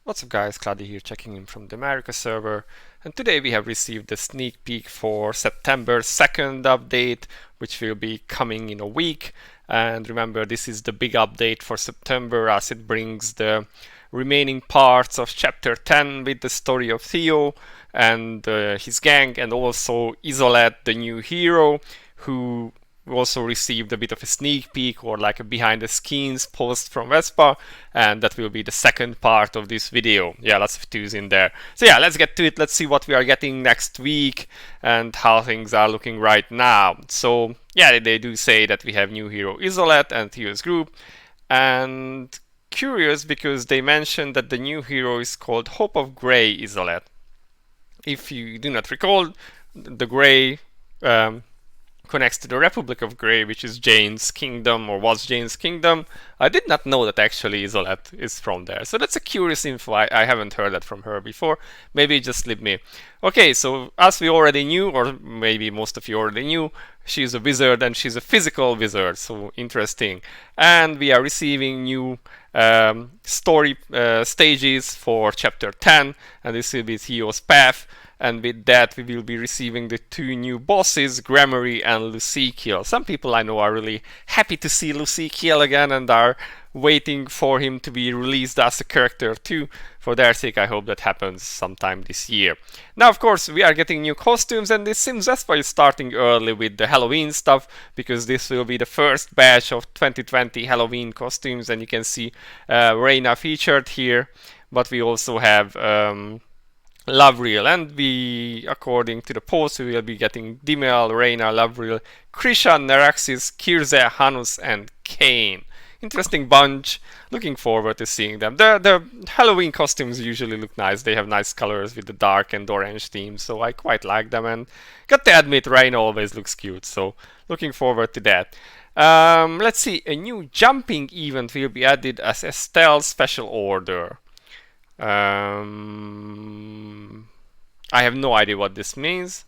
What's up guys, Cloudie here checking in from the America server, and today we have received a sneak peek for September 2nd update, which will be coming in a week. And remember, this is the big update for September as it brings the remaining parts of chapter 10 with the story of Theo and his gang, and also Isolet, the new hero, who also received a bit of a sneak peek or like a behind the scenes post from Vespa, and that will be the second part of this video. Yeah, lots of twos in there. So yeah, let's get to it. Let's see what we are getting next week and how things are looking right now. So yeah, they do say that we have new hero Isolet and Theo's group, and curious because they mentioned that the new hero is called Hope of Grey Isolet. If you do not recall, the Grey connects to the Republic of Grey, which is Jane's kingdom, or was Jane's kingdom. I did not know that actually Isolet is from there. So that's a curious info. I haven't heard that from her before. Maybe it just slipped me. Okay, so as we already knew, or maybe most of you already knew, she's a wizard and she's a physical wizard. So interesting. And we are receiving new story stages for chapter 10, and this will be Theo's path. And with that, we will be receiving the two new bosses, Gremory and Lucikiel. Some people I know are really happy to see Lucikiel again and are waiting for him to be released as a character too. For their sake, I hope that happens sometime this year. Now, of course, we are getting new costumes, and it seems that's why it's starting early with the Halloween stuff, because this will be the first batch of 2020 Halloween costumes, and you can see Reina featured here, but we also have Lavriel, and we, according to the post, we will be getting Dimel, Reina, Lavriel, Krishan, Naraxis, Kirze, Hanus, and Kane. Interesting bunch. Looking forward to seeing them. The Halloween costumes usually look nice. They have nice colors with the dark and orange theme, so I quite like them. And got to admit, Reina always looks cute, so looking forward to that. Let's see, a new jumping event will be added as Estelle's special order. I have no idea what this means,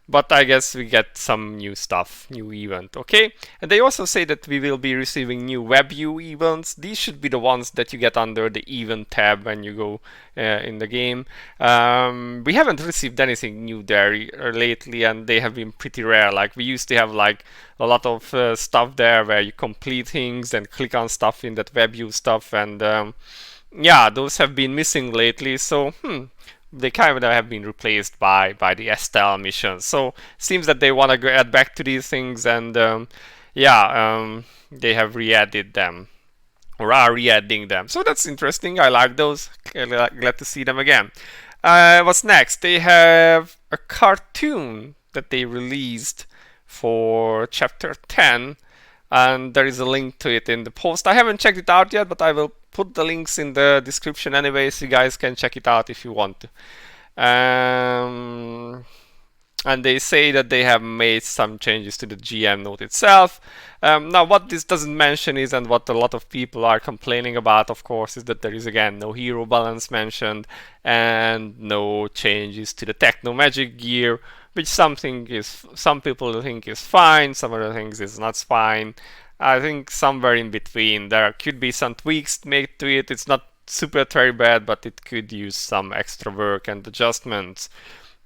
but I guess we get some new stuff, new event, okay? And they also say that we will be receiving new WebView events. These should be the ones that you get under the event tab when you go in the game. We haven't received anything new there lately, and they have been pretty rare. Like, we used to have like a lot of stuff there where you complete things and click on stuff in that WebView stuff, and yeah, those have been missing lately, so they kind of have been replaced by the Estelle missions. So seems that they want to add back to these things, and yeah, they have re-added them, or are re-adding them. So that's interesting. I like those. Glad to see them again. What's next? They have a cartoon that they released for chapter 10, and there is a link to it in the post. I haven't checked it out yet, but I will put the links in the description anyway, so you guys can check it out if you want to. And they say that they have made some changes to the GM note itself. Now, what this doesn't mention is, and what a lot of people are complaining about, of course, is that there is again no hero balance mentioned and no changes to the techno magic gear, which some people think is fine, some other things is not fine. I think somewhere in between. There could be some tweaks made to it. It's not super very bad, but it could use some extra work and adjustments.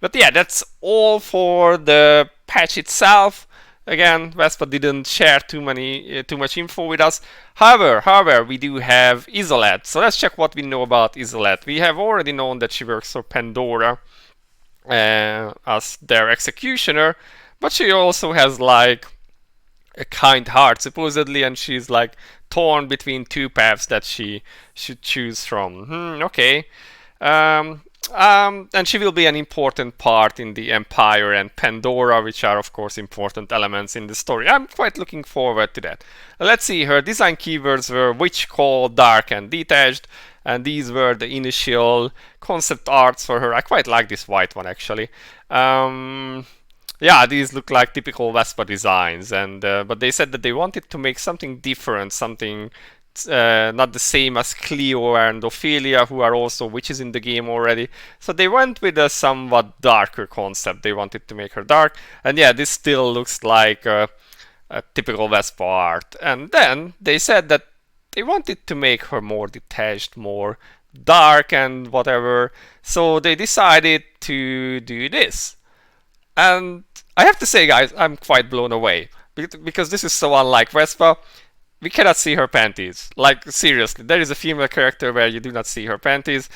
But yeah, that's all for the patch itself. Again, Vespa didn't share too much info with us. However, we do have Isolet. So let's check what we know about Isolet. We have already known that she works for Pandora as their executioner, but she also has like a kind heart supposedly, and she's like torn between two paths that she should choose from. Okay. And she will be an important part in the Empire and Pandora, which are of course important elements in the story. I'm quite looking forward to that. Let's see, her design keywords were witch, cold, dark, and detached, and these were the initial concept arts for her. I quite like this white one actually. Yeah, these look like typical Vespa designs, and but they said that they wanted to make something different, something not the same as Cleo and Ophelia, who are also witches in the game already. So they went with a somewhat darker concept. They wanted to make her dark, and yeah, this still looks like a typical Vespa art. And then they said that they wanted to make her more detached, more dark and whatever. So they decided to do this. And I have to say, guys, I'm quite blown away because this is so unlike Vespa. We cannot see her panties. Like, seriously, there is a female character where you do not see her panties.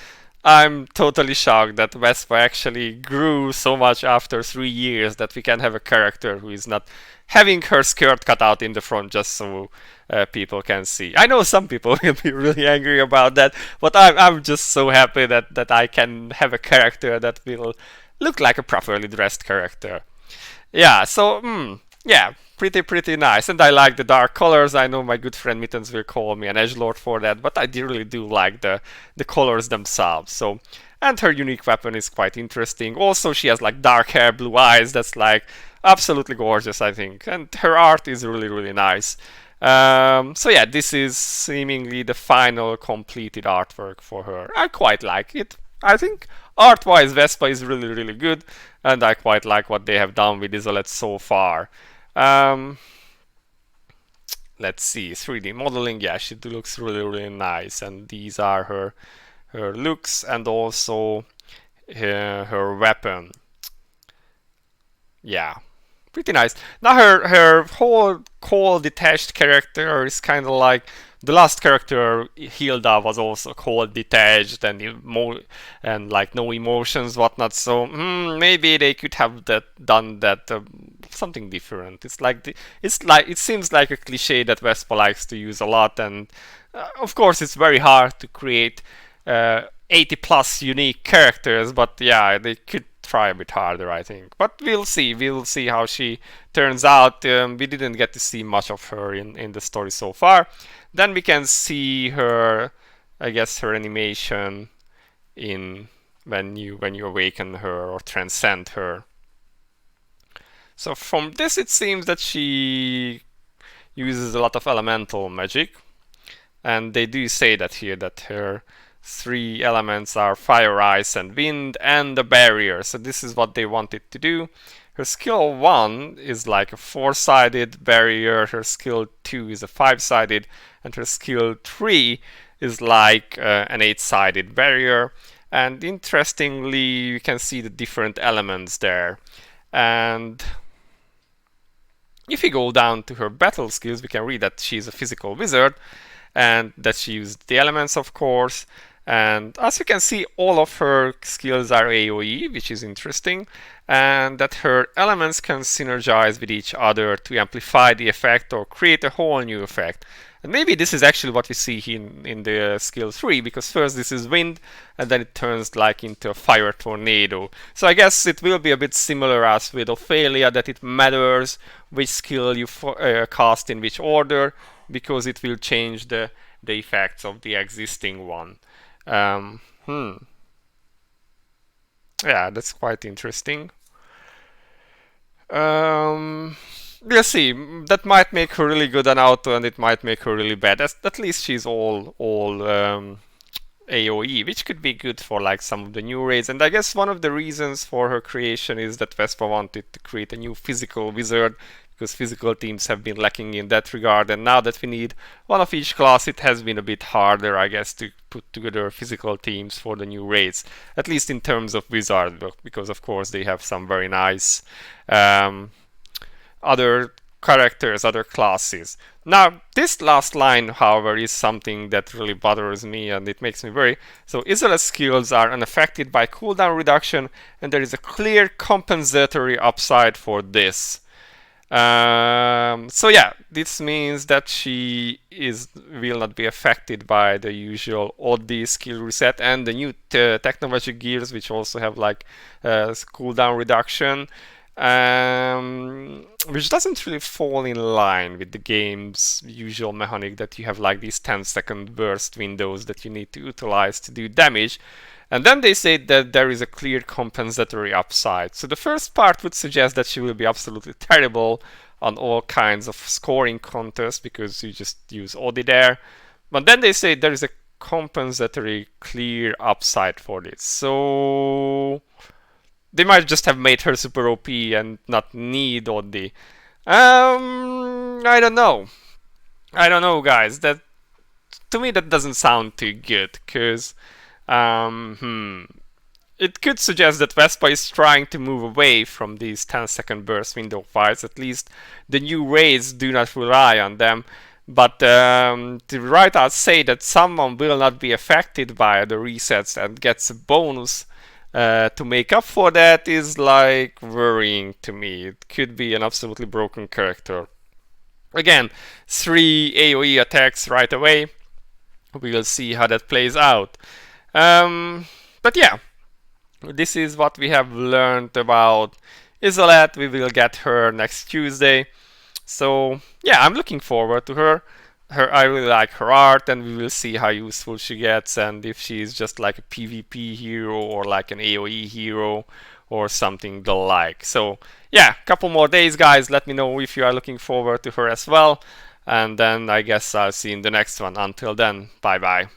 I'm totally shocked that Vespa actually grew so much after 3 years that we can have a character who is not having her skirt cut out in the front just so people can see. I know some people will be really angry about that, but I'm just so happy that I can have a character that will look like a properly dressed character. Yeah, so, yeah, pretty nice. And I like the dark colors. I know my good friend Mittens will call me an edgelord for that, but I really do like the colors themselves. So, and her unique weapon is quite interesting. Also, she has like dark hair, blue eyes. That's like absolutely gorgeous, I think. And her art is really nice. So yeah, this is seemingly the final completed artwork for her. I quite like it. I think art-wise, Vespa is really good, and I quite like what they have done with Isolet so far. Let's see, 3D modeling. Yeah, she looks really nice, and these are her looks and also her weapon. Yeah, pretty nice. Now her whole cold detached character is kind of like the last character Hilda was also cold detached and like no emotions whatnot. So maybe they could have done that something different. It seems like a cliche that Vespa likes to use a lot, and of course it's very hard to create 80 plus unique characters, but yeah, they could try a bit harder, I think. But we'll see how she turns out. We didn't get to see much of her in the story so far. Then we can see her, I guess, her animation in when you awaken her or transcend her. So from this it seems that she uses a lot of elemental magic, and they do say that here that her 3 elements are fire, ice, and wind, and the barrier. So this is what they wanted to do. Her skill 1 is like a 4-sided barrier, her skill 2 is a 5-sided, and her skill 3 is like an 8-sided barrier. And interestingly, you can see the different elements there. And if you go down to her battle skills, we can read that she's a physical wizard and that she used the elements, of course. And as you can see, all of her skills are AoE, which is interesting, and that her elements can synergize with each other to amplify the effect or create a whole new effect. And maybe this is actually what we see in the skill 3, because first this is wind, and then it turns like into a fire tornado. So I guess it will be a bit similar as with Ophelia, that it matters which skill you cast in which order, because it will change the effects of the existing one. Yeah, that's quite interesting. We'll see. That might make her really good on auto, and it might make her really bad. At least she's all AoE, which could be good for like some of the new raids. And I guess one of the reasons for her creation is that Vespa wanted to create a new physical wizard, because physical teams have been lacking in that regard, and now that we need one of each class, it has been a bit harder, I guess, to put together physical teams for the new raids, at least in terms of wizard, because of course they have some very nice other characters, other classes. Now, this last line, however, is something that really bothers me, and it makes me worry. So, Isolet's skills are unaffected by cooldown reduction, and there is a clear compensatory upside for this. So yeah, this means that she will not be affected by the usual oddie skill reset and the new technology gears, which also have like cooldown reduction, which doesn't really fall in line with the game's usual mechanic that you have like these 10-second burst windows that you need to utilize to do damage. And then they say that there is a clear compensatory upside. So the first part would suggest that she will be absolutely terrible on all kinds of scoring contests because you just use Odi there. But then they say there is a compensatory clear upside for this. So they might just have made her super OP and not need Odi. I don't know. I don't know, guys. That to me that doesn't sound too good, because It could suggest that Vespa is trying to move away from these 10-second burst window fights. At least the new raids do not rely on them. But the writers say that someone will not be affected by the resets and gets a bonus to make up for that is like worrying to me. It could be an absolutely broken character. Again, 3 AoE attacks right away. We will see how that plays out. But yeah, this is what we have learned about Isolet. We will get her next Tuesday. So yeah, I'm looking forward to her. I really like her art, and we will see how useful she gets, and if she's just like a PvP hero or like an AoE hero or something the like. So yeah, couple more days, guys. Let me know if you are looking forward to her as well. And then I guess I'll see you in the next one. Until then, bye bye.